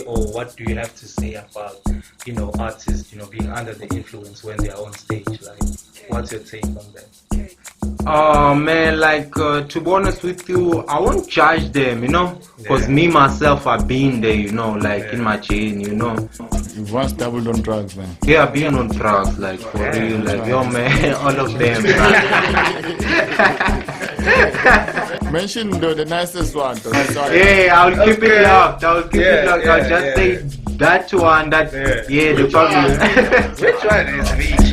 Or what do you have to say about, artists, being under the influence when they are on stage? Like, what's your take on that? Man, like, to be honest with you, I won't judge them, because Yeah. me myself, I've been there, like in my chain, You've once doubled on drugs, man. Yeah, I've been on drugs, like, for real, like, yo, man, all of them. Mention the nicest one. Yeah, I'll keep it locked. I'll keep it locked. I'll just say that one. The problem. Which one is which?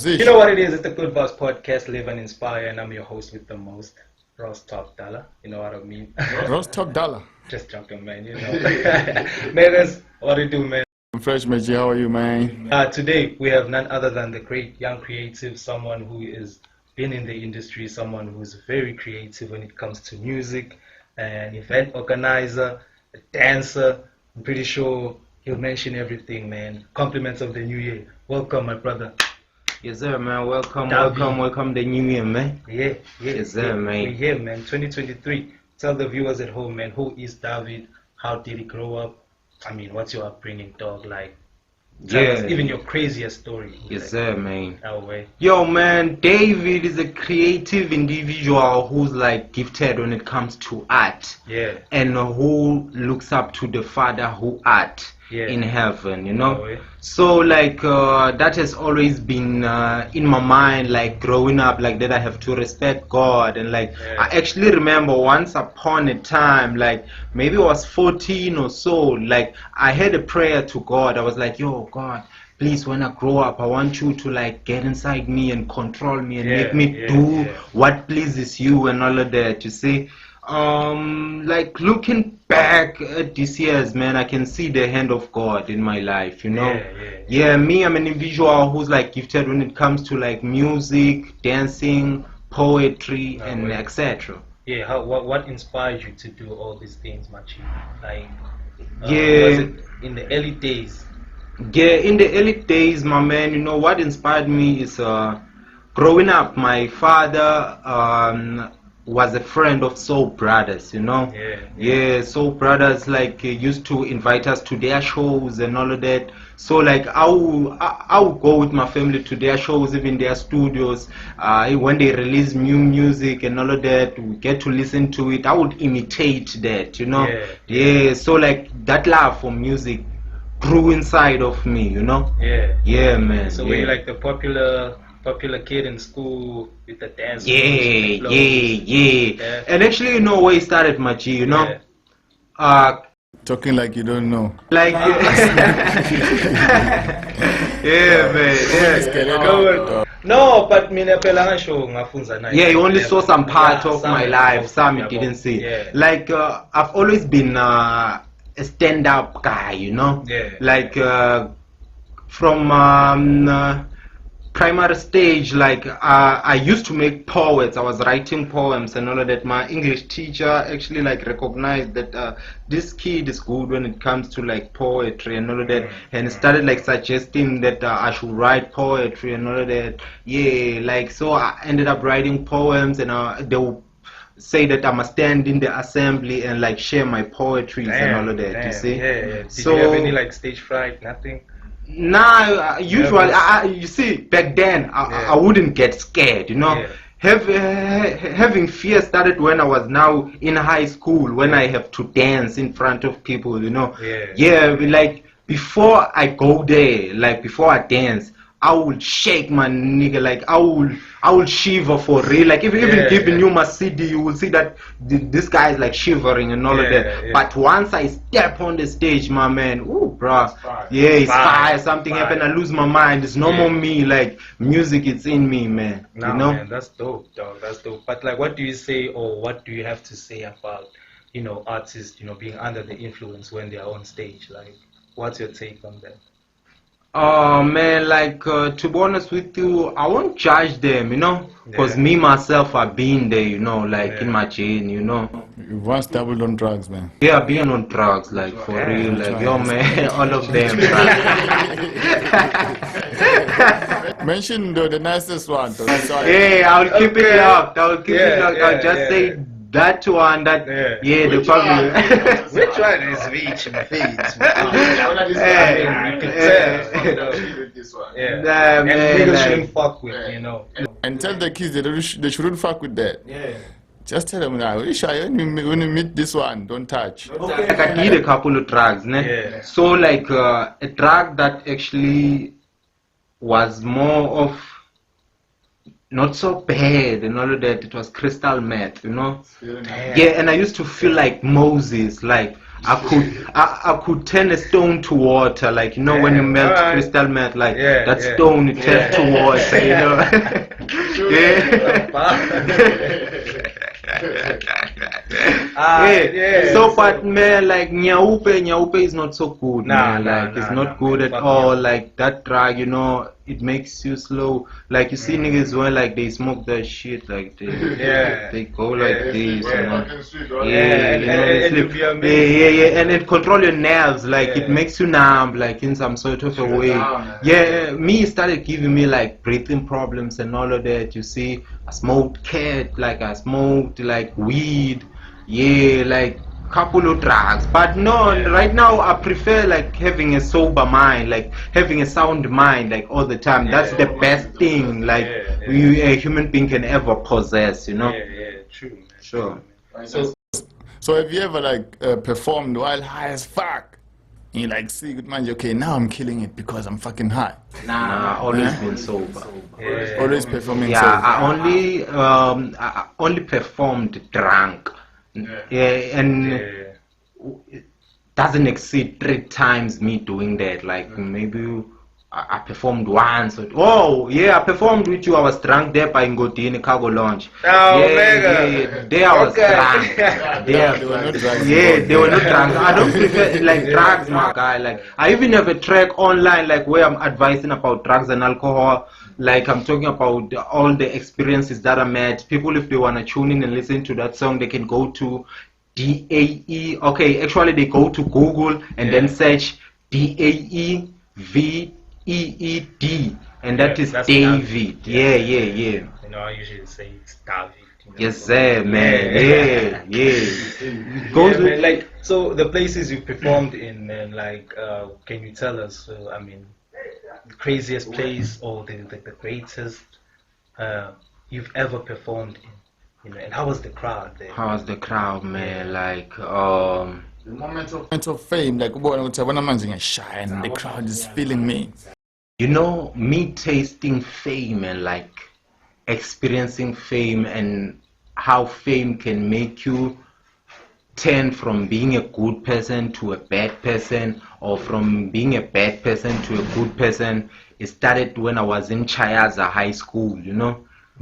You know what it is? It's the Good Boss Podcast, Live and Inspire, and I'm your host with the most, Ross Top Dollar. You know what I mean? Ross Top Dollar. Just joking, man. Niggas, what do you do, man? I'm fresh, Meji. How are you, man? Today we have none other than the great young creative, someone who is been in the industry, someone who's very creative when it comes to music, an event organizer, a dancer. I'm pretty sure he'll mention everything, man. Compliments of the new year. Welcome, my brother. Yes, sir, man. Welcome the new year, man. Yeah. Yes, sir, man. We're here, man. 2023. Tell the viewers at home, man, who is Dae Veed? How did he grow up? I mean, what's your upbringing, dog? Like, tell us even your craziest story. Yes, sir, man. Our way. Yo, man, Dae Veed is a creative individual who's like gifted when it comes to art. Yeah. And who looks up to the Father who art. In heaven, so like that has always been in my mind, like growing up, like that I have to respect God. And like I actually remember once upon a time, like maybe I was 14 or so, like I had a prayer to God. I was like, yo, God, please, when I grow up, I want you to like get inside me and control me and make me do what pleases you and all of that, you see. Like looking back at these years, man, I can see the hand of God in my life, Yeah, me, I'm an individual who's like gifted when it comes to like music, dancing, poetry, and etc. Yeah, what inspired you to do all these things, Machi? Like, was yeah, it in the early days? Yeah, in the early days, my man, what inspired me is growing up, my father was a friend of Soul Brothers, Yeah, Soul Brothers like used to invite us to their shows and all of that. So like I will go with my family to their shows, even their studios. When they release new music and all of that, we get to listen to it. I would imitate that, Yeah, so like that love for music grew inside of me, Yeah, man. So were you like the popular kid in school with the dance? Yeah. And actually, where it started, Machi, Talking like you don't know. Like, yeah, man. No, but yeah, you only saw some part of my life, some you didn't see. Like, I've always been a stand-up guy, Like, from primary stage, like I used to make poets. I was writing poems and all of that. My English teacher actually like recognized that this kid is good when it comes to like poetry and all of that, and started like suggesting that I should write poetry and all of that. Yeah, like so I ended up writing poems, and they will say that I must stand in the assembly and like share my poetry and all of that. You see? Yeah. Did you have any like stage fright? Nothing. Nah, usually, you see, back then, I wouldn't get scared, Having fear started when I was now in high school, when I have to dance in front of people, Yeah, like, before I go there, like, before I dance, I will shake my nigga, like I will shiver for real. Like if even giving you my CD, you will see that this guy is like shivering and all of that. Yeah. But once I step on the stage, my man, ooh, bro, it's fire. Something happened. I lose my mind. It's no more me. Like music, it's in me, man. Man, that's dope, dog. That's dope. But like, what do you say, or what do you have to say about, artists, being under the influence when they are on stage? Like, what's your take on that? Oh man, like to be honest with you, I won't judge them, because me myself I've been there, like in my chain, You once dabbled on drugs, man. Yeah, being on drugs, like for real, Which like yo ones? man, all of them. Mention the nicest one. Though. Yeah, I'll keep it locked. I'll keep it locked. I'll just say that one. That the public. Which one is which? Veed. Nah, And man, niggas like, shouldn't fuck with, And tell the kids they shouldn't fuck with that. Yeah. Just tell them now, when you meet this one, don't touch. like I did a couple of drugs, ne? Yeah. So like a drug that actually was more of not so bad and all of that. It was crystal meth, Damn. Yeah, and I used to feel like Moses, like I could turn a stone to water, like when you melt crystal meth, like that stone it turns to water, So, but man, like Nyaupe is not so good, man. Like it's not good at all. Like that drug, it makes you slow. Like you see niggas when like they smoke that shit, like they go like this, and it control your nerves, like it makes you numb, like in some sort of a way. Me started giving me like breathing problems and all of that. You see, I smoked cat, like I smoked like weed, like couple of drugs, but no, right now I prefer like having a sober mind, like having a sound mind, like all the time. That's the best thing, like a human being can ever possess, True, man. Sure. So have you ever like performed while high as fuck? And you like see good man, okay, now I'm killing it because I'm fucking high. Nah, always been sober. Always performing Yeah, sober. I only performed drunk. And it doesn't exceed 3 times me doing that. Like maybe I performed once. I performed with you. I was drunk there by Ngoti in a cargo launch. There I was drunk. They were not drugs. They were not drunk. I don't prefer like drugs, my guy. Like I even have a track online, like where I'm advising about drugs and alcohol. Like I'm talking about all the experiences that I met. People, if they wanna tune in and listen to that song, they can go to DAE. Okay, actually they go to Google and then search DAE VEED, and that is Dae Veed. Yeah. I usually say it's Dae Veed. Yes, sir, man. Goes with like so the places you performed in, man. Like, can you tell us? I mean, the craziest place or the greatest you've ever performed in, and how was the crowd there? How was the crowd, man? Like, the moment of fame, like when I'm managing a shine and the crowd is feeling me. Me tasting fame and like experiencing fame and how fame can make you turn from being a good person to a bad person, or from being a bad person to a good person. It started when I was in Chayaza High School,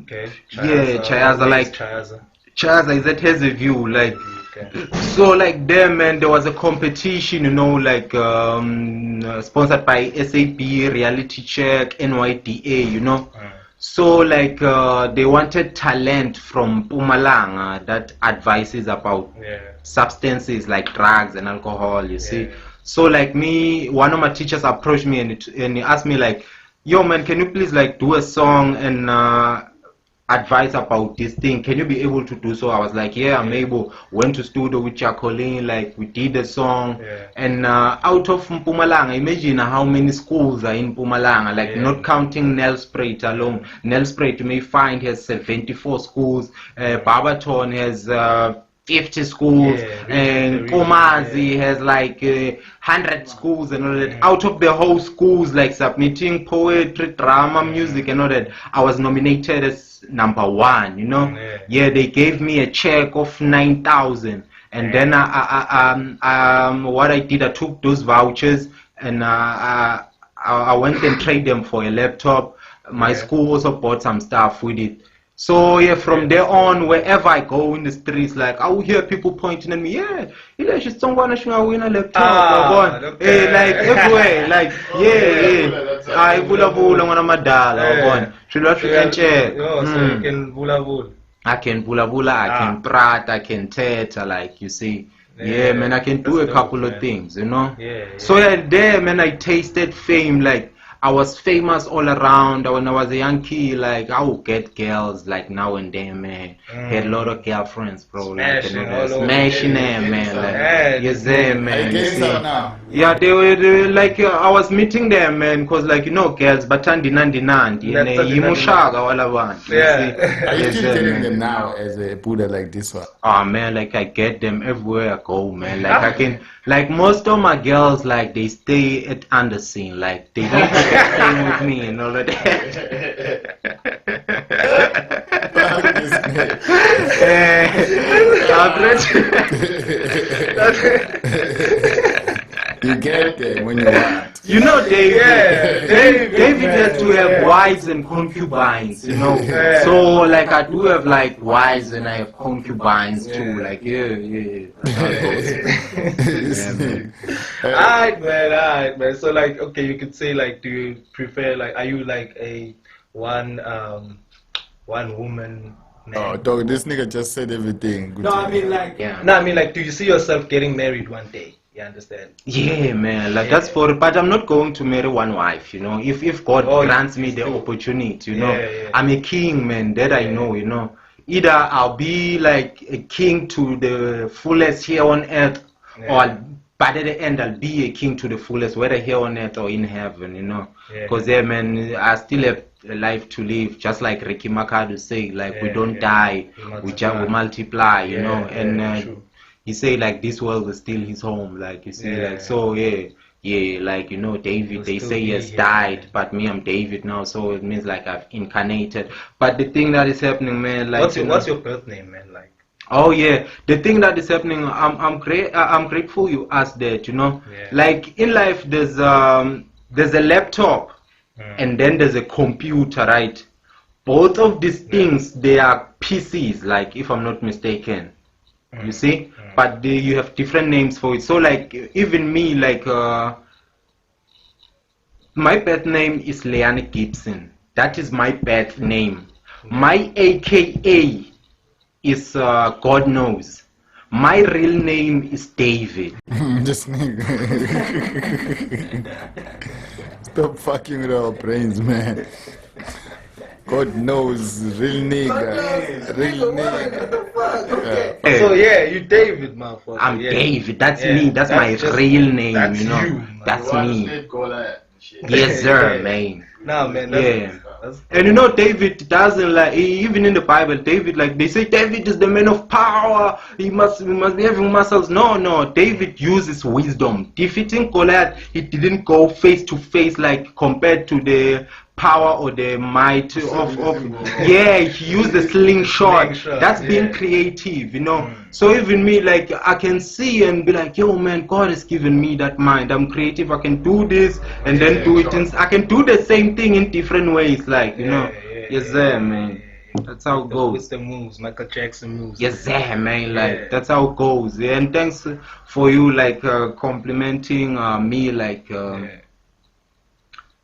Okay. Chayaza, like Chayaza is at Hazyview, like. Okay. So like there, man, there was a competition, like sponsored by SAP, Reality Check, NYDA, So like they wanted talent from Mpumalanga that advises about substances like drugs and alcohol, you see. So like one of my teachers approached me and he asked me like, yo man, can you please like do a song and advice about this thing? Can you be able to do so? I was like, yeah, I'm able. Went to studio with Jacqueline, like we did a song, and out of Mpumalanga, imagine how many schools are in Mpumalanga, like not counting Nelspruit alone. Nelspruit, you may find, has 74 schools. Barberton has 50 schools, and Komazi has like 100 schools and all that. Out of the whole schools, like submitting poetry, drama, music and all that, I was nominated as number 1, they gave me a check of 9,000, and then what I did, I took those vouchers and I went and traded them for a laptop. My school also bought some stuff with it. So yeah, from there on, wherever I go in the streets, like I will hear people pointing at me, yeah, she's someone who's gonna win a laptop, okay. like everywhere, like I bula bula ngwana madala, so you can bula bula. I can bula bula, I can prat, I can teta, like you see. Yeah, man, I can do a couple of things, you know. So yeah, there, man, I tasted fame, like. I was famous all around. When I was a young kid, like I would get girls like now and then, man. Had a lot of girlfriends, bro. Smashing them, man. Like, yes, man. You see? Yeah, they were like I was meeting them, man, cause like girls, but nandi yimushaga wala bantu. Are you still getting them now as a Buddha like this one? Oh man, like I get them everywhere I go, man. Like I can, like most of my girls, like they stay at Undersea, like they don't stay with me and all of that. You get them when you want. You know, David has to have wives and concubines, you know. So, like, I do have, like, wives and I have concubines, too. Like, yeah. That's how it goes. Yeah, man. Alright, man. So, like, okay, you could say, like, do you prefer, like, are you, like, a one woman man? Oh, dog, this nigga just said everything. Good no, I mean, like, do you see yourself getting married one day? You understand? Yeah, man. Like that's for. But I'm not going to marry one wife. You know, if God grants me the opportunity, you know, I'm a king, man. That I know. You know, either I'll be like a king to the fullest here on earth, or but at the end I'll be a king to the fullest, whether here on earth or in heaven. You know, because man, I still have a life to live. Just like Ricky Makadu say, like we don't die, we multiply. You know, and. He say like this world is still his home, like you see, like so like David. They say he has died, but me, I'm David now, so it means like I've incarnated. But the thing that is happening, man, like what's your birth name, man, like? Oh yeah, the thing that is happening, I'm grateful you asked that, you know. Like in life, there's a laptop, and then there's a computer, right? Both of these things, they are PCs, like if I'm not mistaken. You see, but you have different names for it. So like even me, like my birth name is Leanne Gibson. That is my birth name. My AKA is God knows. My real name is David. This nigga. Stop fucking with our brains, man. God knows, real nigga. Real nigga. So you David, motherfucker. I'm David. That's me. That's my real name. That's you know. You, that's me. Yes, sir, man. Nah, man. And you know, David doesn't like. Even in the Bible, David, like they say, David is the man of power. He must be having muscles. No. David uses wisdom. Defeating Goliath, he didn't go face to face like compared to the power or the might of he used the slingshot. That's being creative, you know. So even me, like I can see and be like, yo man, God has given me that mind. I'm creative. I can do this and then do it. I can do the same thing in different ways, like you know. Yes, sir, man. That's how it goes. With the moves, Michael Jackson moves. Yes, sir, man. Like that's how it goes. And thanks for you, like complimenting me, like.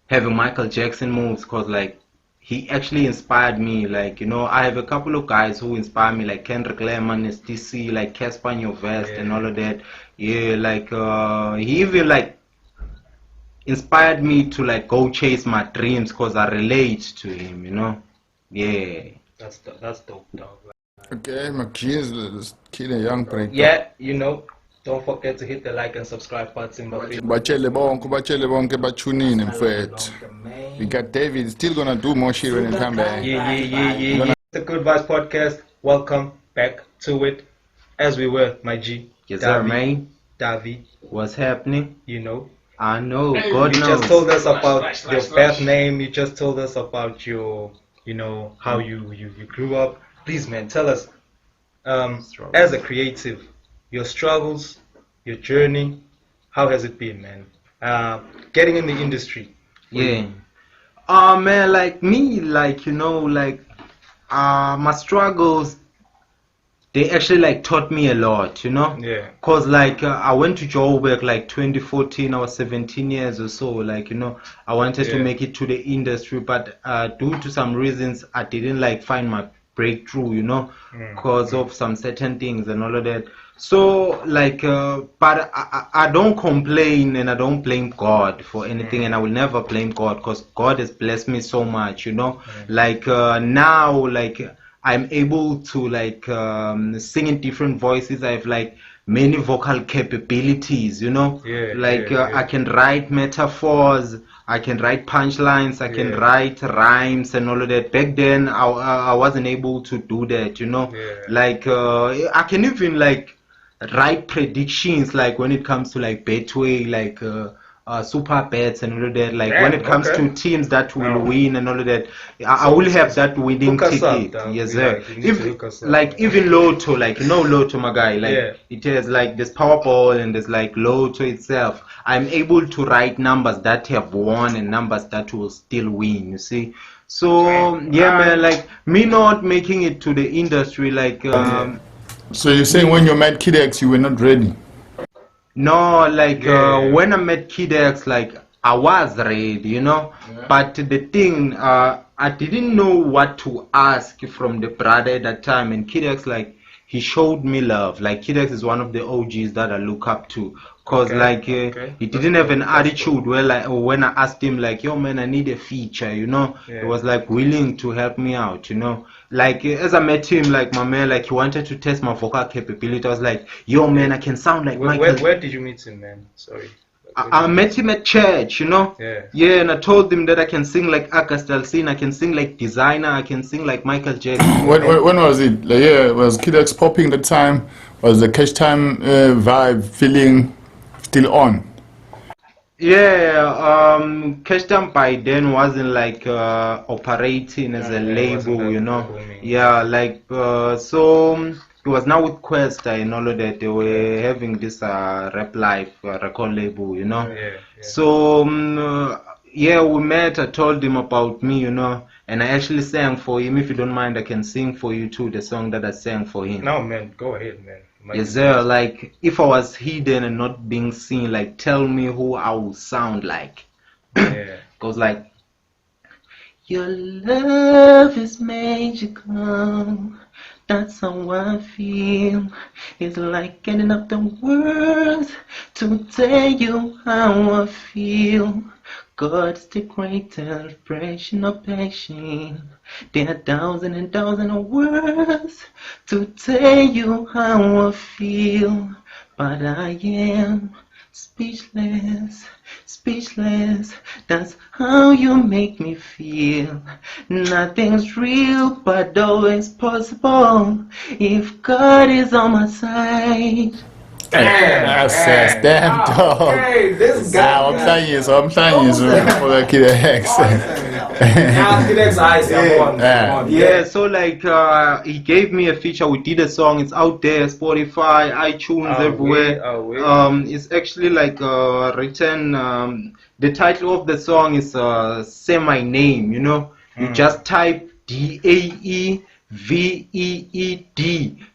Having Michael Jackson moves, cause like he actually inspired me. Like you know, I have a couple of guys who inspire me, like Kendrick Lamar, STC, like Casper Nyovest and all of that. Yeah, like he even like inspired me to like go chase my dreams, cause I relate to him. You know, That's dope, dog. Okay, my kids, kid a young break. Yeah, you know. Don't forget to hit the like and subscribe button. Bachele bonke batunine mfethu. We got David still gonna do more shit when he come back. Yeah. The Good Vibes Podcast. Welcome back to it. As we were, my G. Yes, sir, man. Dae Veed. What's happening? You know. I know. God knows. You just told us about your birth name. You just told us about your, you know, how you grew up. Please, man, tell us, as a creative, your struggles, your journey, how has it been, man? Getting in the industry. Man, like me, like you know, like my struggles, they actually like taught me a lot, you know. Yeah. Cause like I went to Joburg like 2014. I was 17 years or so. Like, you know, I wanted to make it to the industry, but due to some reasons, I didn't like find my breakthrough, you know, cause of some certain things and all of that. So like, but I don't complain and I don't blame God for anything, and I will never blame God, cause God has blessed me so much, you know. Like now, like I'm able to like sing in different voices. I have like many vocal capabilities, you know. I can write metaphors, I can write punchlines, I can write rhymes and all of that. Back then, I wasn't able to do that, you know. Like I can even like write predictions, like when it comes to like Betway, like super bets and all of that. Like when it comes to teams that will win and all of that, I will have that winning ticket. Yes, sir. Even Lotto, like you know Lotto, my guy. Like it has like this Powerball and there's like Lotto itself. I'm able to write numbers that have won and numbers that will still win. You see. So yeah, man. Like me not making it to the industry, like. So you're saying when you met Kid X, you were not ready? No, like when I met Kid X, like I was ready, you know. But the thing, I didn't know what to ask from the brother at that time. And Kid X, like he showed me love. Like Kid X is one of the OGs that I look up to. Cause he didn't have an attitude where like when I asked him like, yo man, I need a feature, you know. He was like willing to help me out, you know. Like as I met him, like my man, like he wanted to test my vocal capability. I was like, yo man, I can sound like Michael. Where did you meet him, man? Sorry. I met him at church, you know. Yeah, and I told him that I can sing like August Alsina, I can sing like Designer, I can sing like Michael Jackson. when was it? Like, was Kid X popping the time? Was the Cash Time vibe feeling still on? Yeah, Cash Time by then wasn't like operating as a label, you know. Yeah, like so it was now with Quest and all of that. They were having this Rap Life record label, you know. So yeah, we met. I told him about me, you know, and I actually sang for him. If you don't mind, I can sing for you too the song that I sang for him. No, man, go ahead, man. Yes, sir. Like if I was hidden and not being seen, like tell me who I would sound like. Goes like, your love is magical. That's how I feel. It's like getting up the words to tell you how I feel. God's the great expression of passion. There are thousands and thousands of words to tell you how I feel, but I am speechless, speechless. That's how you make me feel. Nothing's real, but always possible if God is on my side. Damn dog. Hey, this guy. I'm playing you for Kid X. Yeah, so like he gave me a feature. We did a song. It's out there, Spotify, iTunes, everywhere. It's actually like written. The title of the song is "Say My Name." You know, you just type DAEVEED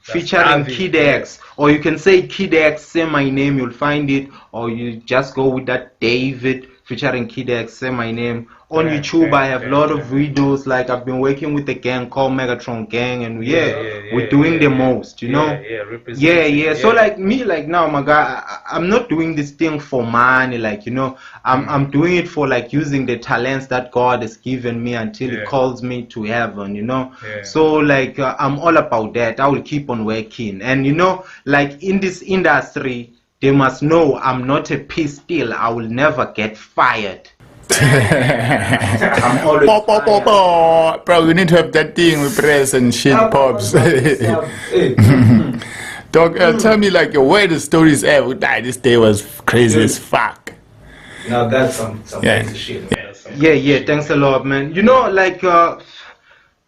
featuring Kid X, or you can say Kid X, Say My Name. You'll find it, or you just go with that Dae Veed featuring Kid X, Say My Name. On YouTube, I have a lot of videos. Like I've been working with a gang called Megatron Gang, and we're doing the most, you know. So like me, like now, my guy, I'm not doing this thing for money, like you know. I'm doing it for like using the talents that God has given me until He calls me to heaven, you know. So like I'm all about that. I will keep on working, and you know, like in this industry, they must know I'm not a pistol. I will never get fired. I'm always bro, you need to have that thing with press and shit pops. Dog, tell me like your weirdest stories ever. This day was crazy as fuck. Now that's some crazy shit, man. Yeah, thanks a lot, man. You know, like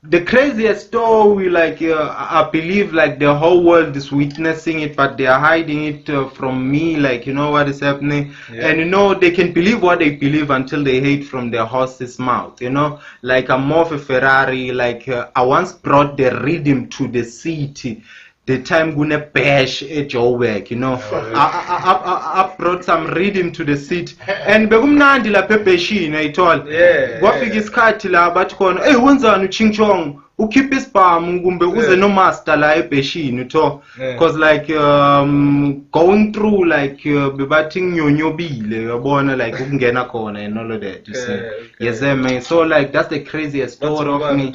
the craziest story, like I believe like the whole world is witnessing it, but they are hiding it from me, like you know what is happening. And you know they can believe what they believe until they hate from their horse's mouth, you know. Like I'm more of a Ferrari, like I once brought the rhythm to the city the time gonna bash at Joburg, you know. I brought some rhythm to the seat and bekumnandi lapha ebheshini ayithola kwafika isikhathi la bathi khona hey wenzani uchingchong ukhipha isibhamu kumbe uze no master la ebheshini utho because like going through like bebathi nginyonyobile yabona like ukungena khona and all of that, you see. Yes man, so like that's the craziest story of me.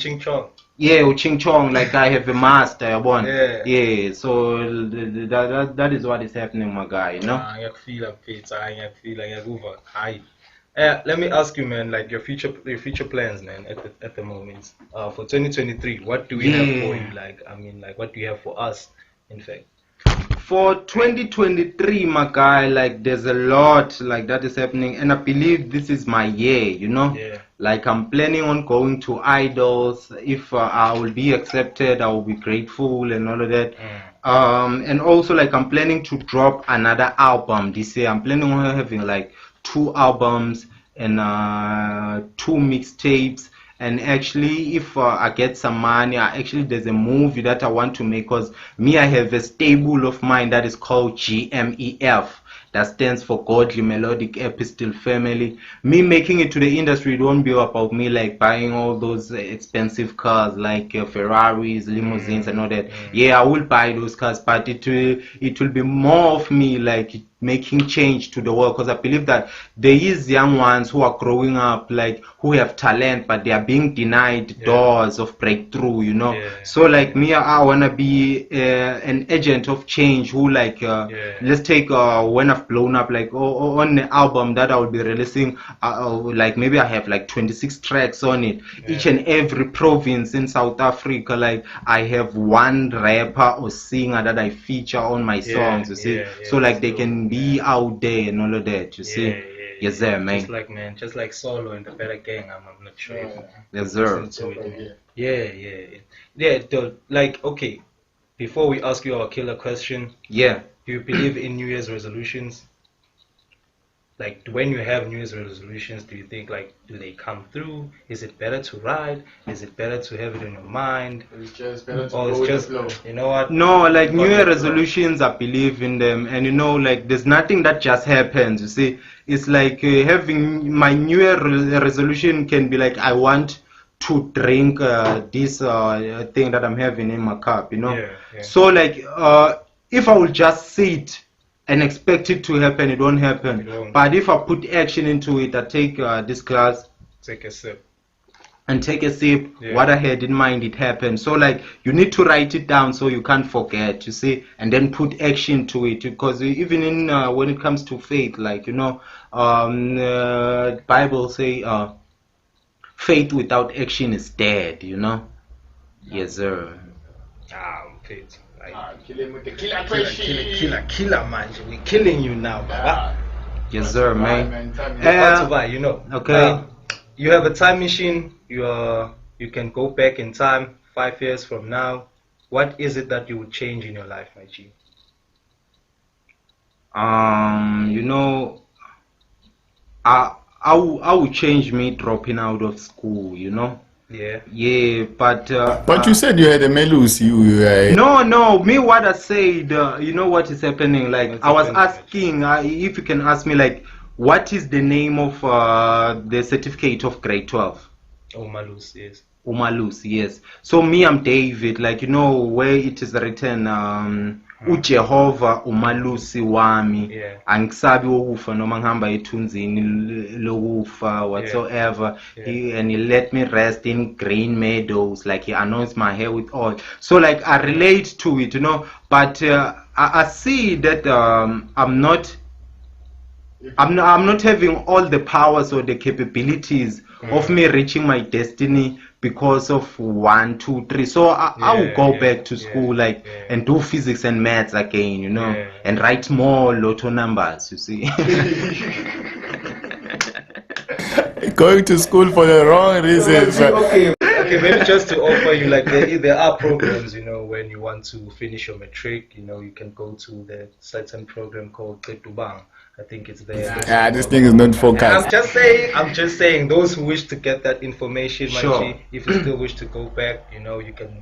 Yeah, Uching Chong, like I have a master, yeah. So that is what is happening, my guy, you know. Let me ask you, man, like your future plans, man, at the moment. For 2023, what do we have for you? Like, I mean, like, what do you have for us, in fact? For 2023, my guy, like there's a lot like that is happening, and I believe this is my year, you know. Like I'm planning on going to Idols. If I will be accepted, I will be grateful and all of that. And also like I'm planning to drop another album this year. I'm planning on having like 2 albums and 2 mixtapes. And actually, if I get some money, actually there's a movie that I want to make, because me, I have a stable of mine that is called GMEF. That stands for Godly Melodic Epistle Family. Me making it to the industry, it won't be about me like buying all those expensive cars like Ferraris, limousines and all that. Yeah, I will buy those cars, but it will be more of me like making change to the world, because I believe that there is young ones who are growing up like who have talent, but they are being denied doors of breakthrough, you know. So like me, I wanna be an agent of change who like let's take when I've blown up, like on the album that I will be releasing, like maybe I have like 26 tracks on it. Each and every province in South Africa, like I have one rapper or singer that I feature on my songs, you see. So like they can be out there and all of that, you see. Yes sir, man. Just like Solo and the Better Gang. I'm not sure if yes sir. Like, okay, before we ask you our killer question, do you believe in New Year's resolutions? Like, when you have New Year's resolutions, do you think, like, do they come through? Is it better to ride? Is it better to have it in your mind? It's just better to go with the flow. You know what? No, like New Year resolutions, I believe in them. And you know, like, there's nothing that just happens, you see. It's like having my New Year resolution can be like, I want to drink this thing that I'm having in my cup, you know. So, like, if I will just sit and expect it to happen, it won't happen. But if I put action into it, I take this glass, take a sip, what I had in mind, it happened. So like you need to write it down so you can't forget, you see, and then put action to it, because even in when it comes to faith, like, you know, Bible say faith without action is dead, you know. Yes sir. Faith. Kill him with the killer man. We're killing you now, Baba. Yes sir, man. You know. Okay. You have a time machine. You can go back in time 5 years from now. What is it that you would change in your life, my G? You know, I would change me dropping out of school, you know. But you said you had a melus. No, me what I said, you know what is happening, like I was asking if you can ask me like what is the name of the certificate of grade 12? Umalus, yes. Umalus, yes. So me, I'm Dae Veed, like, you know, where it is written uJehova umalusi wami, angisabi ukufa noma ngihamba ethunzini lokufa whatsoever, and he let me rest in green meadows, like he anoints my hair with oil. So like I relate to it, you know, but I see that I'm not having all the powers or the capabilities of me reaching my destiny because of 1, 2, 3. So I will go back to school, like, and do physics and maths again, you know, and write more lotto numbers, you see. Going to school for the wrong reasons. Okay, Okay, maybe just to offer you, like, there are programs, when you want to finish your matric, you can go to the certain program called Ketubang. I think it's there. This thing is not focused. I'm just saying, those who wish to get that information, Sure. if you still wish to go back, you can.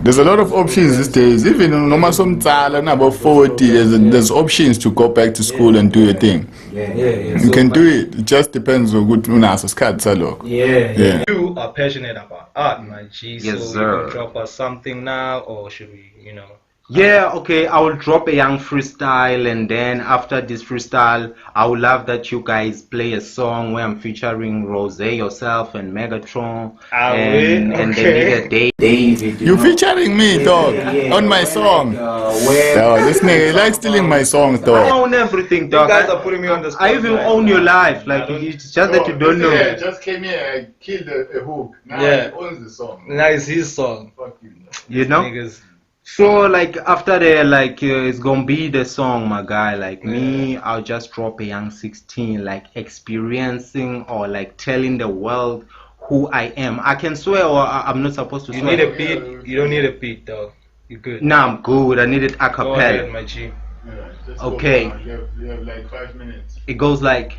There's a lot of options these days. Even no some talent about 40, there's options to go back to school and do your thing. You can do it. It just depends on good Yeah. You are passionate about art, my G. Yes, so sir. you can drop us something now, or should we, Yeah, okay, I will drop a young freestyle, and then after this freestyle, I would love that you guys play a song where I'm featuring Rose, yourself, and Megatron, and the nigga Dae Veed. You featuring me, dog, on my song. This nigga like stealing my songs, I dog. own everything, dog. You guys are putting me on the spot. I even own your life, like, it's just that you don't know. Just came here, I killed a hook. Now Yeah. he owns the song. Now it's his song. Fuck you. You know? Niggas. So like after that, like it's gonna be the song, my guy. Like me, I'll just drop a young 16, like experiencing or like telling the world who I am. I can swear, or I'm not supposed to You swear. need a beat. You don't need a beat, though. You're good. Nah, I'm good. I need it a Go ahead, cappella. my G. Okay. You have like 5 minutes. It goes like,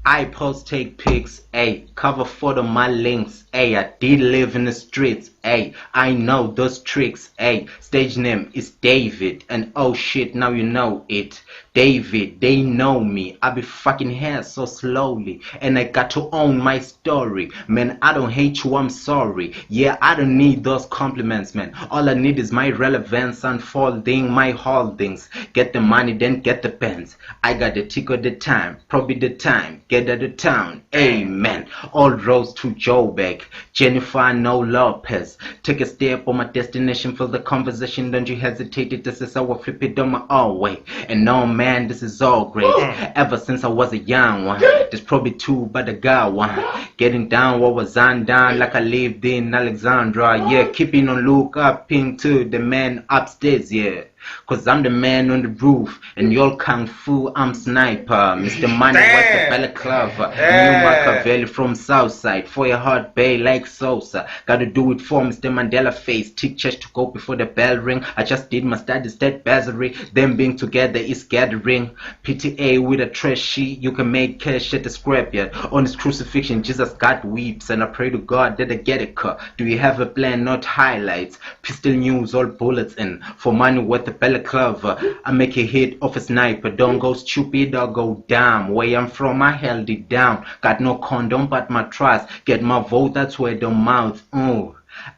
I post take pics, ayy, cover photo my links, ayy, I did live in the streets, ayy, I know those tricks, ayy, stage name is Dae Veed, and oh shit, now you know it, Dae Veed, they know me, I be fucking here so slowly, and I got to own my story, man, I don't hate you, I'm sorry, yeah, I don't need those compliments, man, all I need is my relevance, unfolding my holdings, get the money, then get the pens, I got the tick of the time, probably the time, get out of town, amen. All roads to Joburg, Jennifer no Lopez. Take a step on my destination, feel the conversation, don't you hesitate, this is how I flip it on my own way. And no man, this is all great. Ever since I was a young one, there's probably two, but I got one. Getting down what was undone, like I lived in Alexandra, yeah. Keeping on look up to the man upstairs, yeah. Cause I'm the man on the roof, and you're kung fu, I'm sniper. Mr. Money, what's the balaclava? New Machiavelli from Southside, for your heart bay like Sosa. Gotta do it for Mr. Mandela face. Tick chest to go before the bell ring. I just did my studies, that bursary. Them being together is gathering. PTA with a trash sheet, you can make cash at the scrapyard. On his crucifixion, Jesus God weeps, and I pray to God that I get it cut. Do you have a plan, not highlights? Pistol news, all bullets in. For money worth the balaclava, I make a hit off a sniper. Don't go stupid or go down. Where I'm from, I held it down. Got no condom but my trust. Get my vote, that's where the mouth.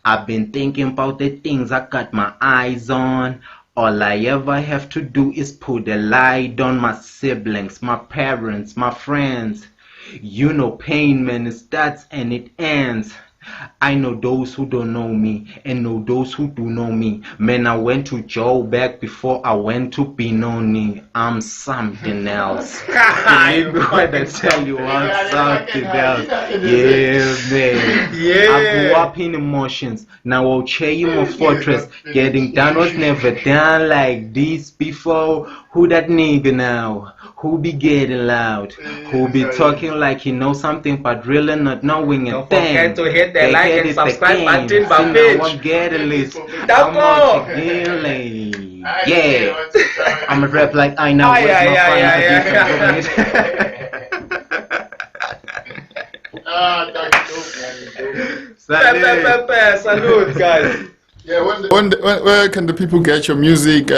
I've been thinking about the things I got my eyes on. All I ever have to do is put a light on my siblings, my parents, my friends. You know pain, man, it starts and it ends. I know those who don't know me and know those who do know me. Man, I went to Joburg before I went to Pienaar. I'm something else. Believe me when I tell you I'm something else. Yeah, man. Yeah. I grew up in emotions. Now I'll share you my fortress. Getting down was never done like this before. Who that nigga now? Who be getting loud? Who be talking like he knows something but really not knowing a Don't thing? forget to hit that like and subscribe button, my I'm bitch. getting list. Don't go. Yeah. I'm a rap like I know where's my Salute, guys. Yeah, where can the people get your music? Who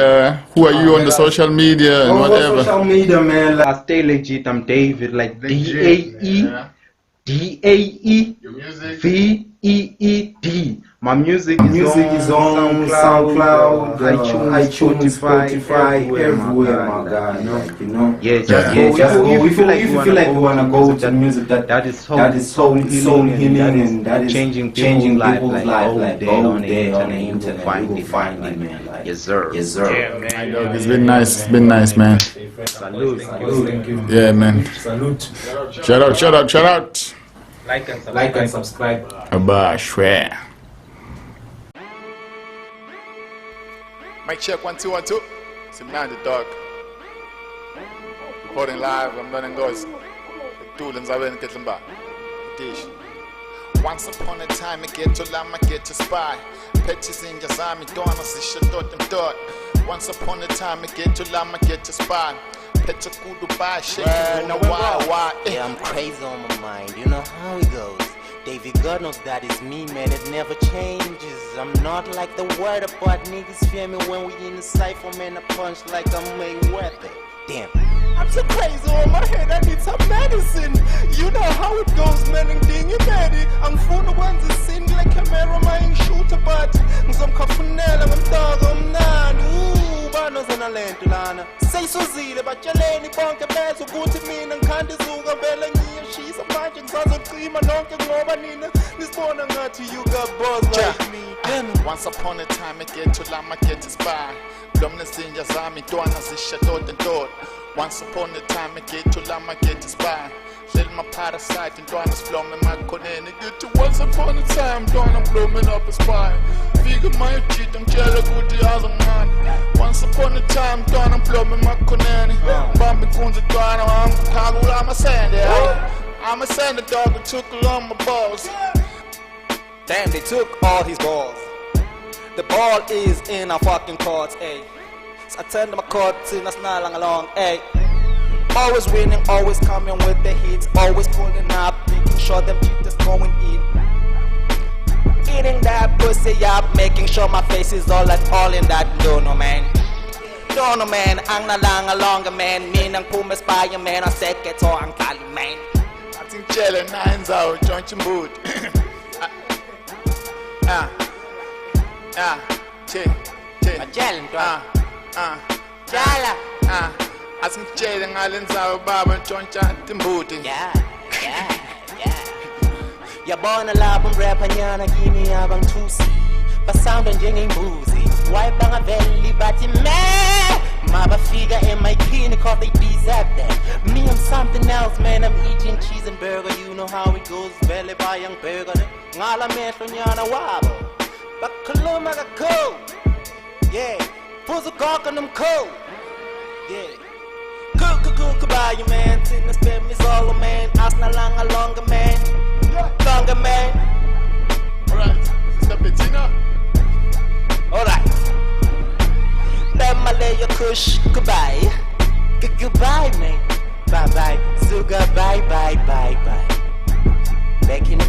are you on the social media and whatever? Social media, man. Like, I stay legit. I'm Dae Veed, like DAEVEED. My music is on SoundCloud, iTunes, Spotify, everywhere, my guy. You know. Yeah, just go. If you feel like you wanna go to music that is soul healing, and that is changing people's life, like all day on the internet, you will find it, man. Like, yes, sir. Yeah, man. It's been nice, man. Salute. Thank you. Yeah, man. Salute. Shout out. Like and subscribe. Like and subscribe. Swear. Mic check 1 2 1 2. It's a man the dog. Recording live. I'm running doors. The tool and Zaven Ketlemba. Once upon a time, I get to lam, I get to spy. Patches in Yazami, don't see shit, dot. Once upon a time, I get to lam, I get to spy. Patch a kudu by, shake why? Yeah, I'm crazy on my mind, you know how it goes. Dae Veed, God knows that it's me, man, it never changes. I'm not like the word about niggas feel me when we in the cypher, man, I punch like I'm Mayweather. Damn, I'm so crazy on my head, I need some medicine. You know how it goes, man, and ding it, daddy. I'm full of ones that sing like camera, man, shooter, but I'm kafunela, I'm dog, I'm nan. Ooh, banos and a lentulana. Say so zile, but you're laying it on the bed, so good to me, and can't do a belly. She's a magic, so I'm cream, and don't get over Nina. This morning, got to you got balls like me. Once upon a time, I get to lam, I get to spy. Domness in Yazami, don't see shit, dot. Once upon a time, I get to lam, I get to spy. Little my parasite and don't flum in my conene. Get to once upon a time, don't I'm blooming up a spy. Figure my cheat, I'm jelly good the other man. Once upon a time, don't I'm blooming my conene. Bambi Kunza, I'm Kagula, I'm a sandy. I'm a sandy dog that took along my balls. Damn, they took all his balls. The ball is in our fucking courts, ayy. So I turned my court to us not along, ayy. Always winning, always coming with the hits, always pulling up, making sure them cheaters going in. Eating that pussy up, making sure my face is all in that dono, man. Dono, man, ang nalang along, man. Minang pumaspaya, man, I said get to ang kali, man. I think jelly nines out, joint your mood. Jala. I think jelly islands out, Baba, joint your booty. Yeah. Ya born a labong rapper niya na giniyabang tusi. Pasound ang jinging boozy. Why bang a belly bati me? Mabafiga in my kidney cause they bees at that. Me, I'm something else, man. I'm eating cheese and burger. You know how it goes. Belly by young burger. Ngala metro niya na wabo. Bakaluma ka cool. Yeah. Puzo gawk on them cool. Yeah. Cool, goodbye, you man. Tin na spam is all a man. As na lang a longer man. Longer man. Alright, step it in up. Alright. Let my lay your kush. Goodbye. Goodbye, man. Bye. Sugar, bye. Back in the